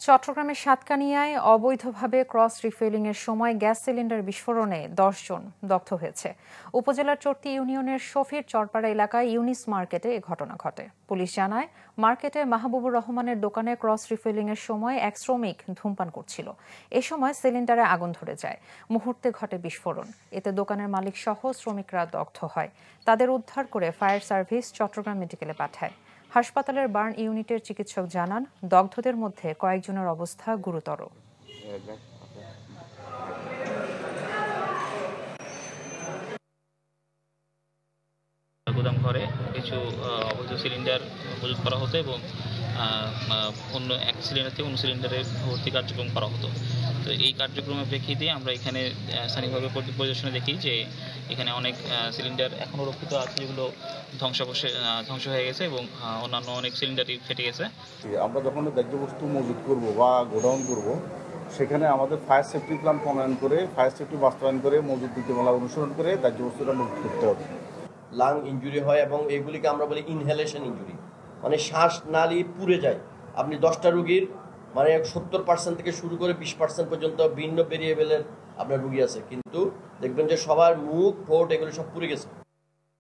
চট্টগ্রামের সাতকানিয়ায় অবৈধভাবে ক্রস রিফিলিংয়ের সময় গ্যাস সিলিন্ডার বিস্ফোরণে ১০ জন দগ্ধ হয়েছে। উপজেলার চরতি ইউনিয়নের শফির চরপাড়া এলাকায় ইউনিস মার্কেটে এ ঘটনা ঘটে। পুলিশ জানায়, মার্কেটে মাহবুবুর রহমানের দোকানে ক্রস রিফিলিংয়ের সময় এক শ্রমিক ধূমপান করছিল। এ সময় সিলিন্ডারে আগুন ধরে যায়। মুহূর্তে ঘটে বিস্ফোরণ। এতে দোকানের মালিক সহ শ্রমিকরা দগ্ধ হয়। তাদের উদ্ধার করে ফায়ার সার্ভিস চট্টগ্রাম মেডিকেলে পাঠায়। হাসপাতালের বার্ন ইউনিটের চিকিৎসক জানান, দগ্ধদের মধ্যে কয়েকজনের অবস্থা গুরুতর। গোদাম ঘরে কিছু অবৈধ সিলিন্ডার মজুত করা হতো এবং অন্য এক সিলিন্ডার থেকে অন্য সিলিন্ডারে ভর্তি কার্যক্রম করা হতো। তো এই কার্যক্রমের প্রেক্ষিতে আমরা এখানে স্থানীয়ভাবে পরিদর্শনে দেখি যে এখানে অনেক সিলিন্ডার এখনও রক্ষিত আছে, যেগুলো ধ্বংস হয়ে গেছে এবং অন্যান্য অনেক সিলিন্ডারই ফেটে গেছে। আমরা যখন বস্তু মজুত করব বা গোডাউন করব, সেখানে আমাদের ফায়ার সেফটি প্ল্যান প্রণয়ন করে, ফায়ার সেফটি বাস্তবায়ন করে, মজুত নীতিমালা অনুসরণ করে বস্তুটা মজুত করতে হবে। লাং ইনজুরি হয় এবং এগুলিকে আমরা বলি ইনহেলেশন ইনজুরি, মানে শ্বাস নালী পুড়ে যায়। আপনি 10টা রোগীর মানে 70% থেকে শুরু করে 20% পর্যন্ত ভিন্ন ভেরিয়েবলের আপনার রোগী আছে, কিন্তু দেখবেন যে সবার মুখ, ঠোঁট এগুলো সব পুড়ে গেছে।